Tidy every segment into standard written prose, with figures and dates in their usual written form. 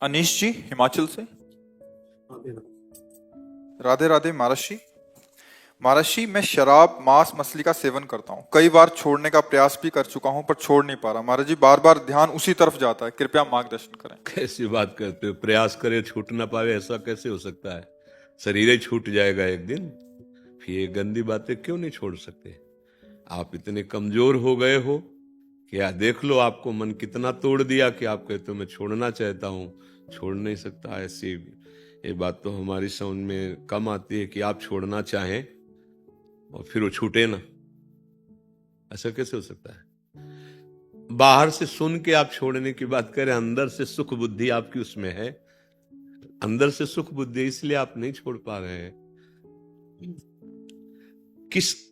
अनीश जी हिमाचल से। राधे राधे महाराज। महाराज, मैं शराब मांस मछली का सेवन करता हूँ। कई बार छोड़ने का प्रयास भी कर चुका हूँ पर छोड़ नहीं पा रहा। महाराज जी, बार बार ध्यान उसी तरफ जाता है, कृपया मार्गदर्शन करें। कैसी बात करते हो? प्रयास करे छूट ना पावे, ऐसा कैसे हो सकता है? शरीर ही छूट जाएगा एक दिन। फिर ये गंदी बातें क्यों नहीं छोड़ सकते? आप इतने कमजोर हो गए हो कि या देख लो आपको मन कितना तोड़ दिया कि आप कहते हो मैं छोड़ना चाहता हूं, छोड़ नहीं सकता। ऐसी ये बात तो हमारी समझ में कम आती है कि आप छोड़ना चाहें और फिर वो छूटे ना। ऐसा कैसे हो सकता है? बाहर से सुन के आप छोड़ने की बात करें, अंदर से सुख बुद्धि आपकी उसमें है। अंदर से सुख बुद्धि, इसलिए आप नहीं छोड़ पा रहे हैं।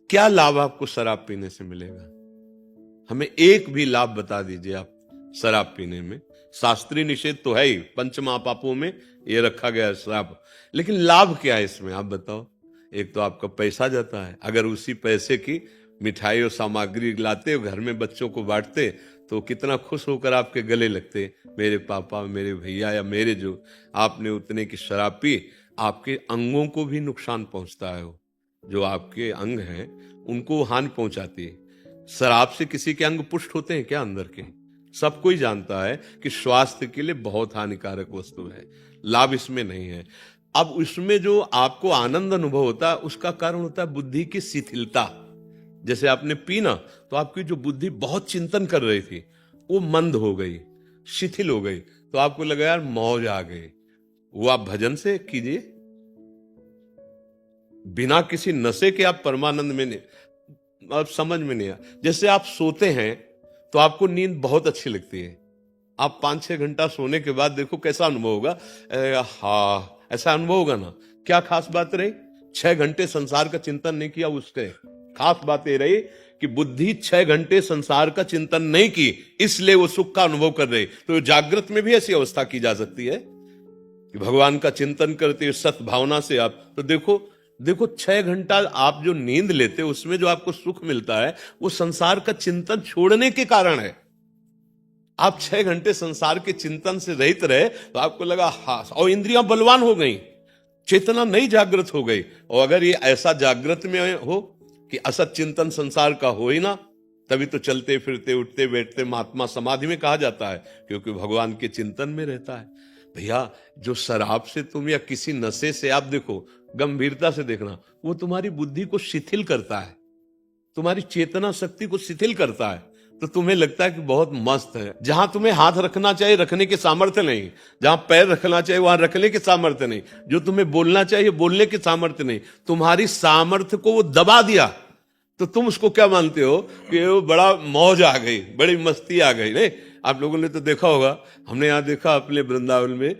क्या लाभ आपको शराब पीने से मिलेगा? हमें एक भी लाभ बता दीजिए आप शराब पीने में। शास्त्रीय निषेध तो है ही, पंच महापापों में ये रखा गया है शराब, लेकिन लाभ क्या है इसमें आप बताओ। एक तो आपका पैसा जाता है, अगर उसी पैसे की मिठाई और सामग्री लाते घर में बच्चों को बांटते तो कितना खुश होकर आपके गले लगते, मेरे पापा, मेरे भैया, या मेरे जो आपने उतने की शराब पी। आपके अंगों को भी नुकसान पहुंचता है, जो आपके अंग हैं उनको हानि पहुंचाती है। शराब से किसी के अंग पुष्ट होते हैं क्या अंदर के? सब कोई जानता है कि स्वास्थ्य के लिए बहुत हानिकारक वस्तु है, लाभ इसमें नहीं है। अब इसमें जो आपको आनंद अनुभव होता है उसका कारण होता है बुद्धि की शिथिलता। जैसे आपने पीना तो आपकी जो बुद्धि बहुत चिंतन कर रही थी वो मंद हो गई, शिथिल हो गई, तो आपको लगा यार मौज आ गई। वो आप भजन से कीजिए, बिना किसी नशे के आप परमानंद में नहीं, आप समझ में नहीं आ। जैसे आप सोते हैं तो आपको नींद बहुत अच्छी लगती है, आप 5-6 घंटा सोने के बाद देखो कैसा अनुभव होगा। हाँ, ऐसा अनुभव होगा ना। क्या खास बात रही? 6 घंटे संसार का चिंतन नहीं किया, उसके खास बात ये रही कि बुद्धि 6 घंटे संसार का चिंतन नहीं की, इसलिए वो सुख का अनुभव कर रही। तो जागृत में भी ऐसी अवस्था की जा सकती है कि भगवान का चिंतन करते सत भावना से आप, तो देखो 6 घंटा आप जो नींद लेते हो उसमें जो आपको सुख मिलता है वो संसार का चिंतन छोड़ने के कारण है। आप 6 घंटे संसार के चिंतन से रहित रहे तो आपको लगा हाँ, और इंद्रियां बलवान हो गई, चेतना नई जागृत हो गई। और अगर ये ऐसा जागृत में हो कि असत चिंतन संसार का हो ही ना, तभी तो चलते फिरते उठते बैठते महात्मा समाधि में कहा जाता है, क्योंकि भगवान के चिंतन में रहता है। भैया, जो शराब से तुम या किसी नशे से, आप देखो गंभीरता से देखना, वो तुम्हारी बुद्धि को शिथिल करता है, तुम्हारी चेतना शक्ति को शिथिल करता है। तो तुम्हें लगता है कि बहुत मस्त है। जहां तुम्हें हाथ रखना चाहिए रखने के सामर्थ्य नहीं, जहां पैर रखना चाहिए वहां रखने के सामर्थ्य नहीं, जो तुम्हें बोलना चाहिए बोलने के सामर्थ्य नहीं, तुम्हारी सामर्थ्य को वो दबा दिया। तो तुम उसको क्या मानते हो कि वो बड़ा मौज आ गई, बड़ी मस्ती आ गई। नहीं, आप लोगों ने तो देखा होगा, हमने यहाँ देखा अपने वृंदावन में,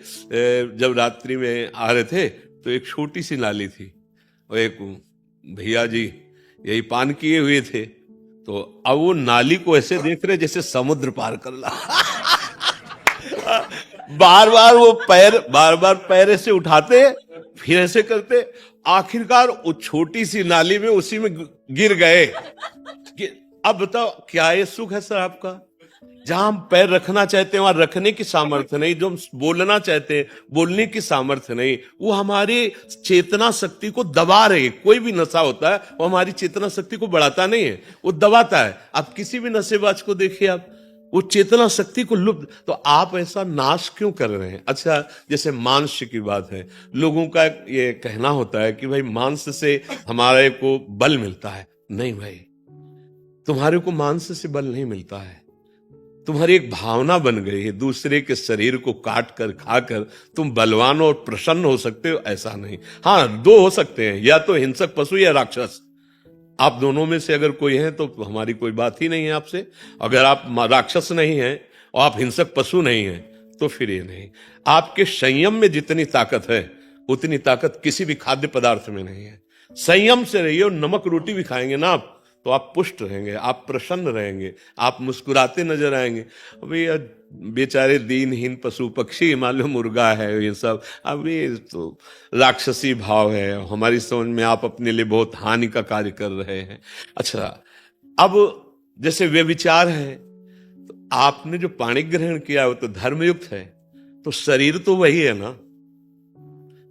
जब रात्रि में आ रहे थे तो एक छोटी सी नाली थी, और एक भैया जी यही पान किए हुए थे, तो अब वो नाली को ऐसे देख रहे जैसे समुद्र पार कर ला। बार बार पैर ऐसे उठाते, फिर ऐसे करते, आखिरकार वो छोटी सी नाली में उसी में गिर गए। अब बताओ क्या ये सुख है सर आपका? जहां हम पैर रखना चाहते हैं वहां रखने की सामर्थ्य नहीं, जो हम बोलना चाहते हैं बोलने की सामर्थ्य नहीं, वो हमारी चेतना शक्ति को दबा रही है। कोई भी नशा होता है वो हमारी चेतना शक्ति को बढ़ाता नहीं है, वो दबाता है। आप किसी भी नशेबाज को देखिए, आप वो चेतना शक्ति को लुप्त, तो आप ऐसा नाश क्यों कर रहे हैं? अच्छा, जैसे मांस की बात है, लोगों का ये कहना होता है कि भाई मांस से हमारे को बल मिलता है। नहीं भाई, तुम्हारे को मांस से बल नहीं मिलता है, तुम्हारी एक भावना बन गई है। दूसरे के शरीर को काट कर खाकर तुम बलवान और प्रसन्न हो सकते हो, ऐसा नहीं। हाँ, दो हो सकते हैं, या तो हिंसक पशु या राक्षस। आप दोनों में से अगर कोई है तो हमारी कोई बात ही नहीं है आपसे। अगर आप राक्षस नहीं हैं और आप हिंसक पशु नहीं हैं तो फिर ये नहीं। आपके संयम में जितनी ताकत है उतनी ताकत किसी भी खाद्य पदार्थ में नहीं है। संयम से रहिए, और नमक रोटी भी खाएंगे ना आप तो आप पुष्ट रहेंगे, आप प्रसन्न रहेंगे, आप मुस्कुराते नजर आएंगे। अभी बेचारे दीनहीन पशु पक्षी, मालूम मुर्गा है, ये सब अभी तो राक्षसी भाव है हमारी समझ में। आप अपने लिए बहुत हानि का कार्य कर रहे हैं। अच्छा, अब जैसे वे विचार है, तो आपने जो पाणी ग्रहण किया वो तो धर्मयुक्त है, तो शरीर तो वही है ना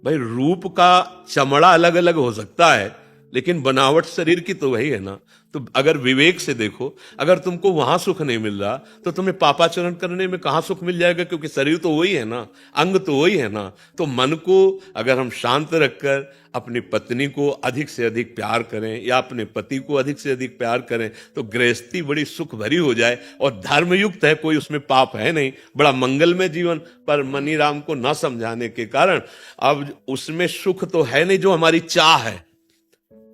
भाई। रूप का चमड़ा अलग अलग हो सकता है, लेकिन बनावट शरीर की तो वही है ना। तो अगर विवेक से देखो, अगर तुमको वहां सुख नहीं मिल रहा तो तुम्हें पापाचरण करने में कहां सुख मिल जाएगा, क्योंकि शरीर तो वही है ना, अंग तो वही है ना। तो मन को अगर हम शांत रखकर अपनी पत्नी को अधिक से अधिक प्यार करें या अपने पति को अधिक से अधिक प्यार करें तो गृहस्थी बड़ी सुख भरी हो जाए और धर्मयुक्त है, कोई उसमें पाप है नहीं, बड़ा मंगलमय जीवन। पर मनीराम को न समझाने के कारण अब उसमें सुख तो है नहीं, जो हमारी चाह है,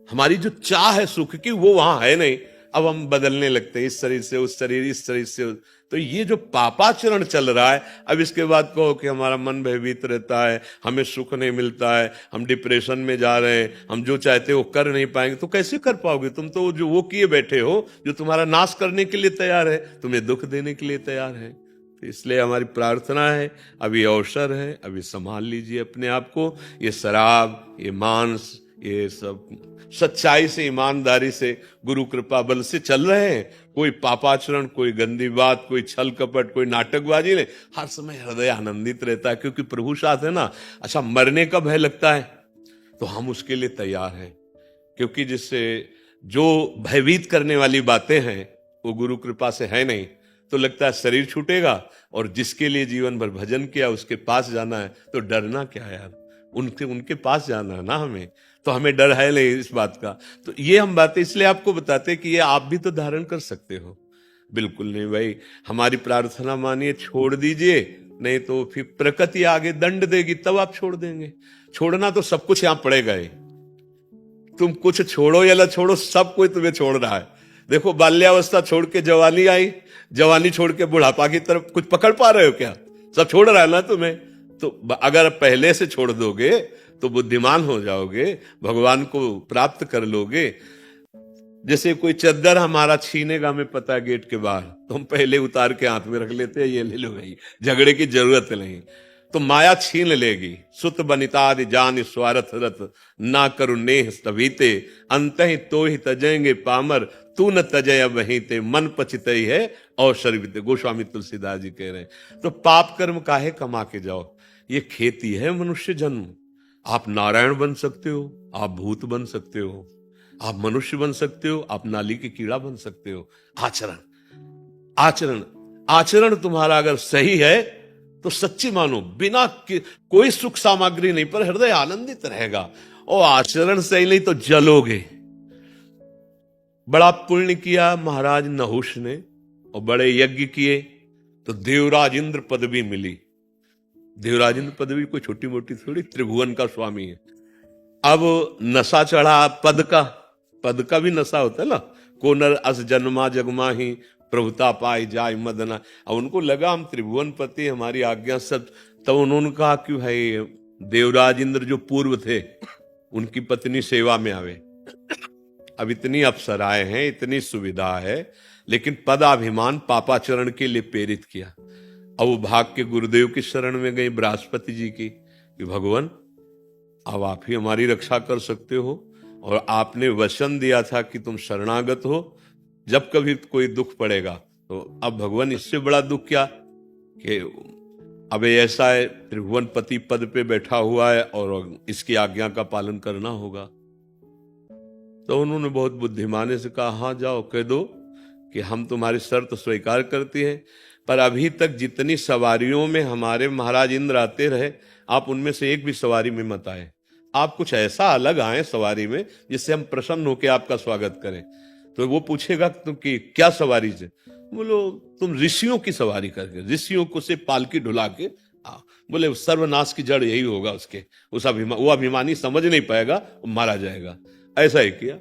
हमारी जो चाह है सुख की, वो वहां है नहीं। अब हम बदलने लगते हैं, इस शरीर से उस शरीर, इस शरीर से तो ये जो पापाचरण चल रहा है, अब इसके बाद कहो कि हमारा मन भयभीत रहता है, हमें सुख नहीं मिलता है, हम डिप्रेशन में जा रहे हैं, हम जो चाहते हो कर नहीं पाएंगे। तो कैसे कर पाओगे? तुम तो जो वो किए बैठे हो जो तुम्हारा नाश करने के लिए तैयार है, तुम्हें दुख देने के लिए तैयार है। तो इसलिए हमारी प्रार्थना है, अभी अवसर है, अभी संभाल लीजिए अपने आप को। ये शराब, ये मांस, ये सब सच्चाई से, ईमानदारी से, गुरु कृपा बल से चल रहे हैं। कोई पापाचरण, कोई गंदी बात, कोई छल कपट, कोई नाटकबाजी नहीं। हर समय हृदय आनंदित रहता है, क्योंकि प्रभु साथ है ना। अच्छा, मरने का भय लगता है तो हम उसके लिए तैयार हैं, क्योंकि जिससे जो भयभीत करने वाली बातें हैं वो गुरु कृपा से है नहीं। तो लगता है शरीर छूटेगा, और जिसके लिए जीवन भर भजन किया उसके पास जाना है, तो डरना क्या यार, उनके पास जाना है ना हमें। तो हमें डर है नहीं इस बात का। तो ये हम बातें इसलिए आपको बताते कि ये आप भी तो धारण कर सकते हो। बिल्कुल नहीं भाई, हमारी प्रार्थना मानिए, छोड़ दीजिए, नहीं तो फिर प्रकृति आगे दंड देगी, तब आप छोड़ देंगे। छोड़ना तो सब कुछ यहां पड़ेगा ही, तुम कुछ छोड़ो या ना छोड़ो, सब कोई तुम्हें छोड़ रहा है। देखो, बाल्यावस्था छोड़ के जवानी आई, जवानी छोड़ के बुढ़ापा की तरफ कुछ पकड़ पा रहे हो क्या? सब छोड़ रहा है ना तुम्हें। तो अगर पहले से छोड़ दोगे तो बुद्धिमान हो जाओगे, भगवान को प्राप्त कर लोगे। जैसे कोई चद्दर हमारा छीनेगा, हमें पता है गेट के बाहर, तो हम पहले उतार के हाथ में रख लेते हैं, ये ले लो भाई, झगड़े की जरूरत नहीं। तो माया छीन लेगी। सुत बनितादि जान स्वार्थ रत, ना करु नेह स्तभीते, अंत ही तो ही तजेंगे पामर, तू न तजय वहीं ते, मन पचित ही है अवसर बीते। गोस्वामी तुलसीदास जी कह रहे हैं। तो पाप कर्म काहे कमा के जाओ, ये खेती है मनुष्य जन्म। आप नारायण बन सकते हो, आप भूत बन सकते हो, आप मनुष्य बन सकते हो, आप नाली के कीड़ा बन सकते हो। आचरण, आचरण, आचरण तुम्हारा अगर सही है तो सच्ची मानो, बिना कोई सुख सामग्री नहीं, पर हृदय आनंदित रहेगा। और आचरण सही नहीं तो जलोगे। बड़ा पुण्य किया महाराज नहुष ने, और बड़े यज्ञ किए तो देवराज इंद्र पदवी मिली। देवराज इंद्र पदवी कोई छोटी मोटी थोड़ी, त्रिभुवन का स्वामी है। अब नशा चढ़ा पद का भी नशा होता है ना। को नर अस जन्मा जगमा ही, प्रभुता पाई जाय मदना। अब उनको लगा हम त्रिभुवन पति, हमारी आज्ञा सब। तब उन्होंने कहा कि भाई देवराज इंद्र जो पूर्व थे, उनकी पत्नी सेवा में आवे। अब इतनी अप्सराएं हैं, इतनी सुविधा है, लेकिन पदाभिमान पापाचरण के लिए प्रेरित किया। अब वो भाग के गुरुदेव की शरण में गई, बृहस्पति जी की, कि भगवान अब आप ही हमारी रक्षा कर सकते हो, और आपने वचन दिया था कि तुम शरणागत हो, जब कभी कोई दुख पड़ेगा। तो अब भगवान इससे बड़ा दुख क्या कि अब ऐसा है, त्रिभुवन पति पद पे बैठा हुआ है और इसकी आज्ञा का पालन करना होगा। तो उन्होंने बहुत बुद्धिमाने से कहा, हाँ जाओ, कह दो कि हम तुम्हारी शर्त स्वीकार करती हैं, पर अभी तक जितनी सवारियों में हमारे महाराज इंद्र आते रहे, आप उनमें से एक भी सवारी में मत आए। आप कुछ ऐसा अलग आए सवारी में जिससे हम प्रसन्न होकर आपका स्वागत करें। तो वो पूछेगा तुम कि क्या सवारी से? बोलो तुम ऋषियों की सवारी करके, ऋषियों को से पालकी ढुला के आओ। बोले सर्वनाश की जड़ यही होगा उसके, वो अभिमानी समझ नहीं पाएगा, वो मारा जाएगा। ऐसा ही किया।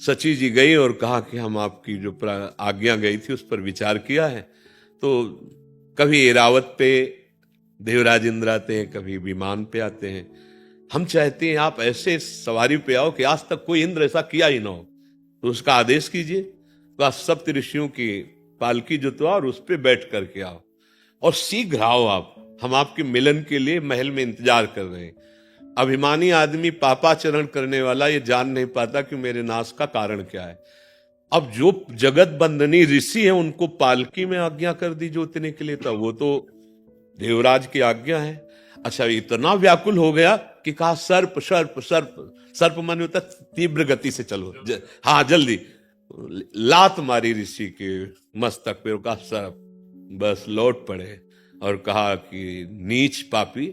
सची जी गई और कहा कि हम आपकी जो आज्ञा गई थी उस पर विचार किया है। तो कभी एरावत पे देवराज इंद्र आते हैं, कभी विमान पे आते हैं। हम चाहते हैं आप ऐसे सवारी पे आओ कि आज तक कोई इंद्र ऐसा किया ही ना हो, तो उसका आदेश कीजिए। तो आप सप्त ऋषियों की पालकी जुतवा और उस पर बैठ करके आओ, और शीघ्र आओ आप, हम आपके मिलन के लिए महल में इंतजार कर रहे हैं। अभिमानी आदमी, पापाचरण करने वाला, ये जान नहीं पाता कि मेरे नाश का कारण क्या है। अब जो जगत बंदनी ऋषि है उनको पालकी में आज्ञा कर दी जोतने के लिए, था वो तो देवराज की आज्ञा है। अच्छा, इतना व्याकुल हो गया कि कहा सर्प सर्प सर्प। सर्प माने होता तीव्र गति से चलो, हाँ जल्दी। लात मारी ऋषि के मस्तक पे, कहा सर्प। बस लौट पड़े और कहा कि नीच पापी,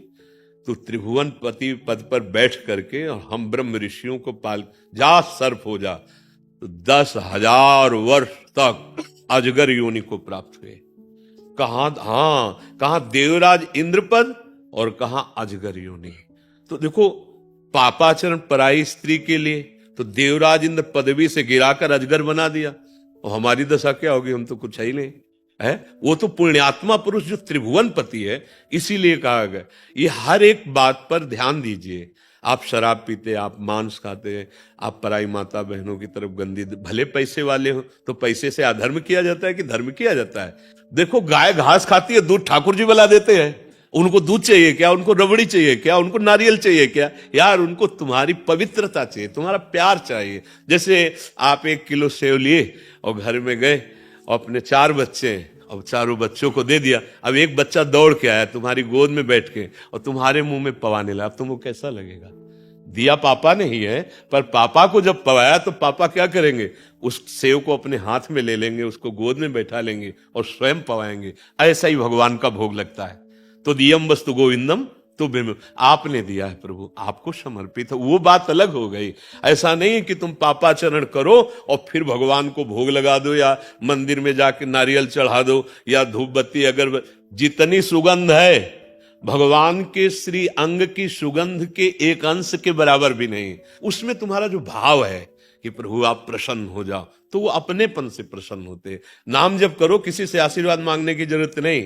तू त्रिभुवन पति पद पर बैठ करके और हम ब्रह्म ऋषियों को पाल, जा सर्प हो जा। तो 10,000 वर्ष तक अजगर योनि को प्राप्त हुए। कहा देवराज इंद्रपद और कहा अजगर योनि। तो देखो, पापाचरण पराई स्त्री के लिए तो देवराज इंद्र पदवी से गिराकर अजगर बना दिया, और हमारी दशा क्या होगी? हम तो कुछ है ही नहीं है। वो तो पुण्यात्मा पुरुष जो त्रिभुवन पति है, इसीलिए कहा गया। ये हर एक बात पर ध्यान दीजिए। आप शराब पीते, आप मांस खाते, आप पराई माता बहनों की तरफ गंदी, भले पैसे वाले हो तो पैसे से अधर्म किया जाता है कि धर्म किया जाता है? देखो, गाय घास खाती है, दूध ठाकुर जी बना देते हैं। उनको दूध चाहिए क्या? उनको रबड़ी चाहिए क्या? उनको नारियल चाहिए क्या? यार, उनको तुम्हारी पवित्रता चाहिए, तुम्हारा प्यार चाहिए। जैसे आप 1 किलो सेव लिए और घर में गए और अपने 4 बच्चे हैं, अब चारों बच्चों को दे दिया। अब एक बच्चा दौड़ के आया तुम्हारी गोद में बैठ के और तुम्हारे मुंह में पवाने लगा, अब तुमको कैसा लगेगा? दिया पापा ने ही है, पर पापा को जब पवाया तो पापा क्या करेंगे? उस सेव को अपने हाथ में ले लेंगे, उसको गोद में बैठा लेंगे और स्वयं पवाएंगे। ऐसा ही भगवान का भोग लगता है। तो दियम वस्तु गोविंदम, तो आपने दिया है प्रभु, आपको समर्पित है, वो बात अलग हो गई। ऐसा नहीं कि तुम पापाचरण करो और फिर भगवान को भोग लगा दो, या मंदिर में जाके नारियल चढ़ा दो, या धूप बत्ती अगरबत्ती। जितनी सुगंध है भगवान के श्री अंग की सुगंध के एक अंश के बराबर भी नहीं। उसमें तुम्हारा जो भाव है कि प्रभु आप प्रसन्न हो जाओ, तो वो अपनेपन से प्रसन्न होते। नाम जप करो, किसी से आशीर्वाद मांगने की जरूरत नहीं।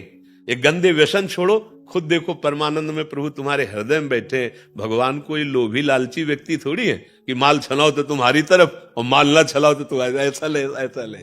ये गंदे व्यसन छोड़ो, खुद देखो परमानंद में प्रभु तुम्हारे हृदय में बैठे हैं। भगवान कोई लोभी लालची व्यक्ति थोड़ी है कि माल छलाओ तो तुम्हारी तरफ और माल ना छलाओ तो तुम्हारे, ऐसा ले।